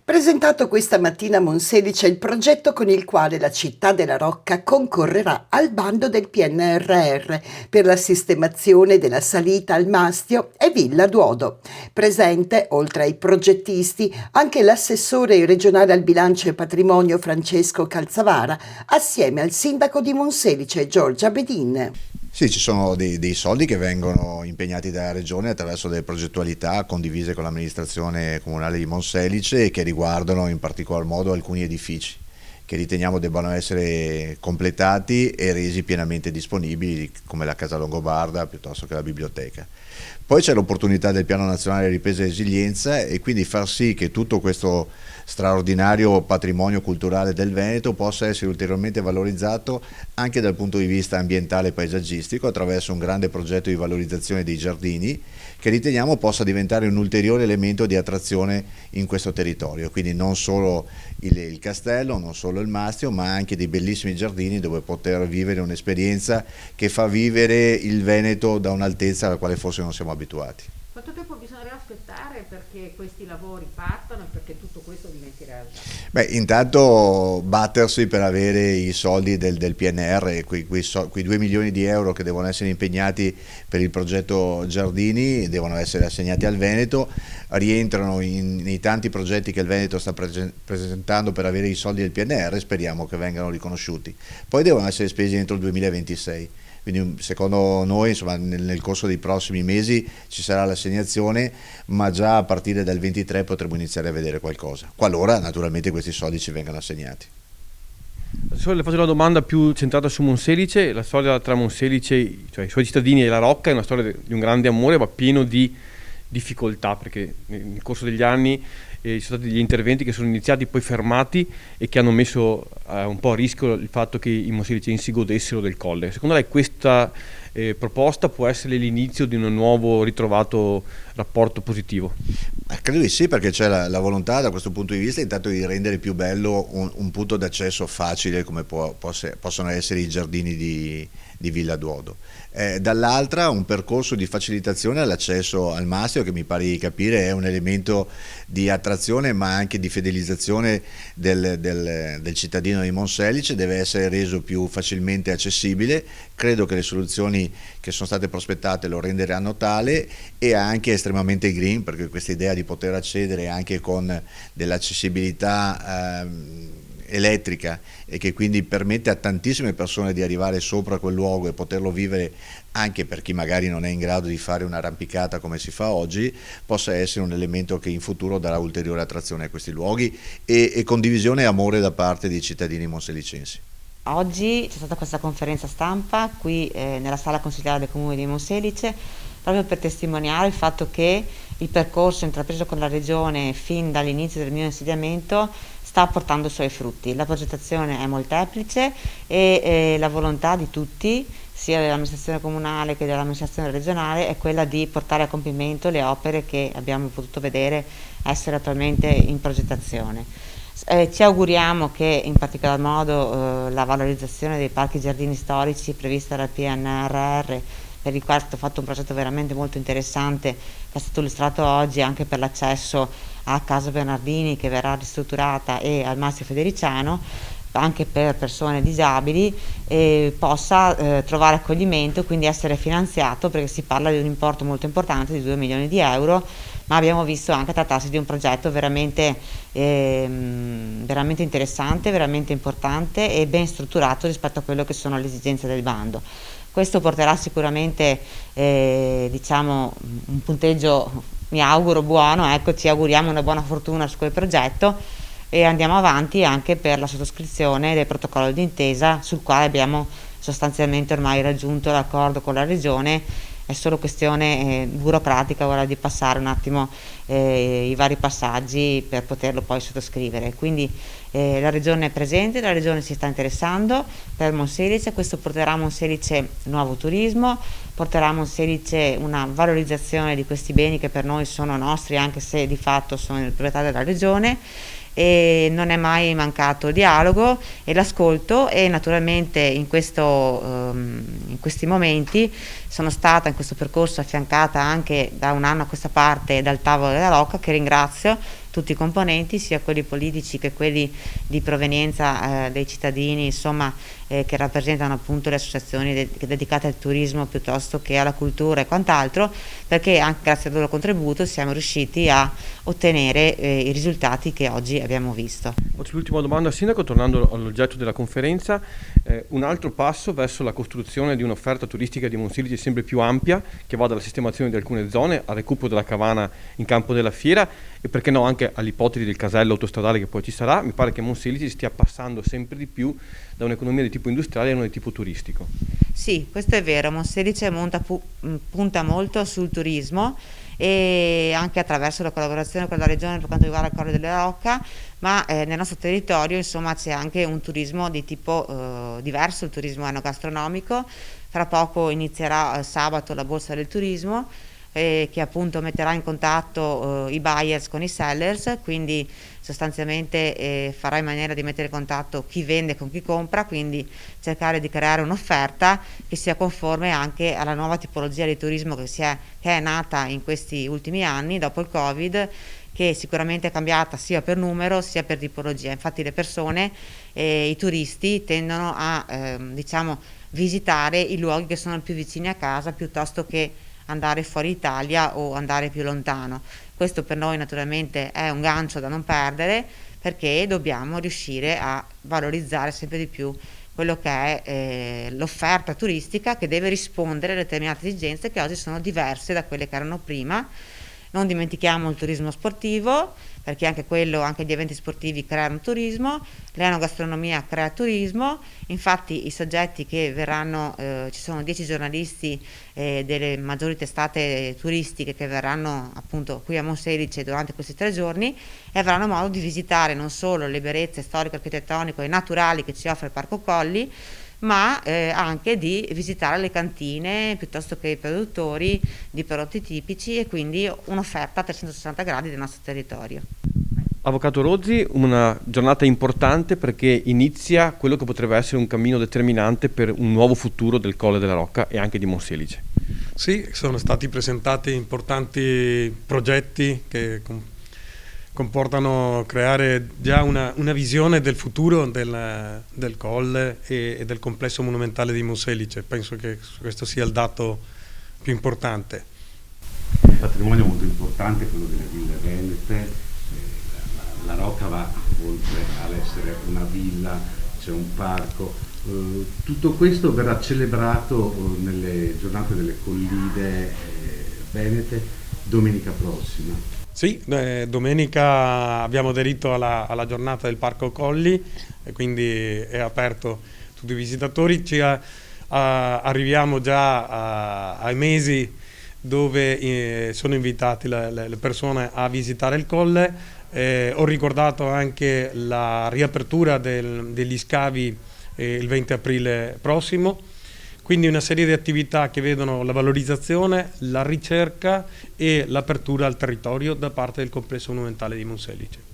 Presentato questa mattina a Monselice il progetto con il quale la città della Rocca concorrerà al bando del PNRR per la sistemazione della salita al Mastio e Villa Duodo. Presente, oltre ai progettisti, anche l'assessore regionale al bilancio e patrimonio Francesco Calzavara, assieme al sindaco di Monselice Giorgia Bedin. Sì, ci sono dei soldi che vengono impegnati dalla Regione attraverso delle progettualità condivise con l'amministrazione comunale di Monselice e che riguardano in particolar modo alcuni edifici che riteniamo debbano essere completati e resi pienamente disponibili, come la Casa Longobarda piuttosto che la biblioteca. Poi c'è l'opportunità del Piano Nazionale di Ripresa e Resilienza e quindi far sì che tutto questo straordinario patrimonio culturale del Veneto possa essere ulteriormente valorizzato anche dal punto di vista ambientale e paesaggistico attraverso un grande progetto di valorizzazione dei giardini che riteniamo possa diventare un ulteriore elemento di attrazione in questo territorio, quindi non solo il castello, non solo il Mastio, ma anche dei bellissimi giardini dove poter vivere un'esperienza che fa vivere il Veneto da un'altezza alla quale forse non siamo abituati. Quanto tempo bisognerà aspettare perché questi lavori partano e perché tutto questo diventi realtà? Beh, intanto battersi per avere i soldi del PNR, quei 2 milioni di euro che devono essere impegnati per il progetto Giardini, devono essere assegnati al Veneto, rientrano nei tanti progetti che il Veneto sta presentando per avere i soldi del PNR, speriamo che vengano riconosciuti. Poi devono essere spesi entro il 2026. Quindi secondo noi insomma, nel corso dei prossimi mesi ci sarà l'assegnazione, ma già a partire dal 23 potremo iniziare a vedere qualcosa, qualora naturalmente questi soldi ci vengano assegnati. Adesso le faccio una domanda più centrata su Monselice. La storia tra Monselice, cioè i suoi cittadini e la Rocca, è una storia di un grande amore, ma pieno di difficoltà, perché nel corso degli anni ci sono stati degli interventi che sono iniziati poi fermati e che hanno messo un po' a rischio il fatto che i monselicensi godessero del colle. Secondo lei questa proposta può essere l'inizio di un nuovo ritrovato rapporto positivo? Credo di sì, perché c'è la volontà da questo punto di vista intanto di rendere più bello un punto d'accesso facile come possono essere i giardini di Villa Duodo. Dall'altra un percorso di facilitazione all'accesso al Mastio che mi pare di capire è un elemento di attrazione ma anche di fidelizzazione del cittadino di Monselice, deve essere reso più facilmente accessibile. Credo che le soluzioni che sono state prospettate lo renderanno tale e anche estremamente green, perché questa idea di poter accedere anche con dell'accessibilità elettrica e che quindi permette a tantissime persone di arrivare sopra quel luogo e poterlo vivere anche per chi magari non è in grado di fare un'arrampicata come si fa oggi, possa essere un elemento che in futuro darà ulteriore attrazione a questi luoghi e condivisione e amore da parte dei cittadini monselicensi. Oggi c'è stata questa conferenza stampa qui nella sala consigliare del comune di Monselice proprio per testimoniare il fatto che il percorso intrapreso con la regione fin dall'inizio del mio insediamento sta portando i suoi frutti. La progettazione è molteplice e la volontà di tutti, sia dell'amministrazione comunale che dell'amministrazione regionale, è quella di portare a compimento le opere che abbiamo potuto vedere essere attualmente in progettazione. Ci auguriamo che in particolar modo la valorizzazione dei parchi giardini storici prevista dal PNRR, per il quale è stato fatto un progetto veramente molto interessante che è stato illustrato oggi anche per l'accesso a Casa Bernardini che verrà ristrutturata e al Mastio Federiciano anche per persone disabili, possa trovare accoglimento, quindi essere finanziato, perché si parla di un importo molto importante di 2 milioni di euro, ma abbiamo visto anche trattarsi di un progetto veramente interessante, veramente importante e ben strutturato rispetto a quello che sono le esigenze del bando. Questo porterà sicuramente diciamo, un punteggio, mi auguro, buono, ecco, ci auguriamo una buona fortuna su quel progetto e andiamo avanti anche per la sottoscrizione del protocollo d'intesa sul quale abbiamo sostanzialmente ormai raggiunto l'accordo con la regione. È solo questione burocratica ora di passare un attimo i vari passaggi per poterlo poi sottoscrivere. Quindi la regione è presente, la regione si sta interessando per Monselice, questo porterà a Monselice nuovo turismo, porterà a Monselice una valorizzazione di questi beni che per noi sono nostri anche se di fatto sono in proprietà della regione. E non è mai mancato il dialogo e l'ascolto e naturalmente in questi momenti sono stata in questo percorso affiancata anche da un anno a questa parte dal tavolo della Rocca, che ringrazio tutti i componenti, sia quelli politici che quelli di provenienza dei cittadini, insomma, che rappresentano appunto le associazioni dedicate al turismo piuttosto che alla cultura e quant'altro, perché anche grazie al loro contributo siamo riusciti a ottenere i risultati che oggi abbiamo visto. Faccio l'ultima domanda al Sindaco, tornando all'oggetto della conferenza. Un altro passo verso la costruzione di un'offerta turistica di Monselice sempre più ampia, che va dalla sistemazione di alcune zone al recupero della Cavana in campo della fiera e perché no anche all'ipotesi del casello autostradale che poi ci sarà. Mi pare che Monselice stia passando sempre di più da un'economia di tipo industriale a una di tipo turistico. Sì, questo è vero, Monselice punta molto sul turismo e anche attraverso la collaborazione con la regione per quanto riguarda il Colle della Rocca, ma nel nostro territorio insomma c'è anche un turismo di tipo diverso, il turismo enogastronomico. Fra poco inizierà sabato la borsa del turismo che appunto metterà in contatto i buyers con i sellers, quindi sostanzialmente farà in maniera di mettere in contatto chi vende con chi compra, quindi cercare di creare un'offerta che sia conforme anche alla nuova tipologia di turismo che è nata in questi ultimi anni dopo il Covid, che sicuramente è cambiata sia per numero sia per tipologia. Infatti le persone, i turisti tendono a diciamo visitare i luoghi che sono più vicini a casa piuttosto che andare fuori Italia o andare più lontano. Questo per noi naturalmente è un gancio da non perdere, perché dobbiamo riuscire a valorizzare sempre di più quello che è l'offerta turistica, che deve rispondere a determinate esigenze che oggi sono diverse da quelle che erano prima. Non dimentichiamo il turismo sportivo, perché anche quello, anche gli eventi sportivi creano turismo, l'enogastronomia crea turismo. Infatti i soggetti che verranno, ci sono 10 giornalisti delle maggiori testate turistiche che verranno appunto qui a Monselice durante questi 3 giorni e avranno modo di visitare non solo le bellezze storico-architettoniche e naturali che ci offre il Parco Colli, ma anche di visitare le cantine piuttosto che i produttori di prodotti tipici, e quindi un'offerta a 360 gradi del nostro territorio. Avvocato Rozzi, una giornata importante perché inizia quello che potrebbe essere un cammino determinante per un nuovo futuro del Colle della Rocca e anche di Monselice. Sì, sono stati presentati importanti progetti che comportano creare già una visione del futuro del Colle e del complesso monumentale di Monselice. Penso che questo sia il dato più importante. Un patrimonio molto importante quello delle ville venete. La Rocca va oltre all'essere una villa, c'è un parco. Tutto questo verrà celebrato nelle giornate delle Colline venete domenica prossima. Sì, domenica abbiamo aderito alla giornata del Parco Colli e quindi è aperto a tutti i visitatori. Arriviamo già ai mesi dove sono invitate le persone a visitare il Colle. Ho ricordato anche la riapertura degli scavi il 20 aprile prossimo. Quindi una serie di attività che vedono la valorizzazione, la ricerca e l'apertura al territorio da parte del complesso monumentale di Monselice.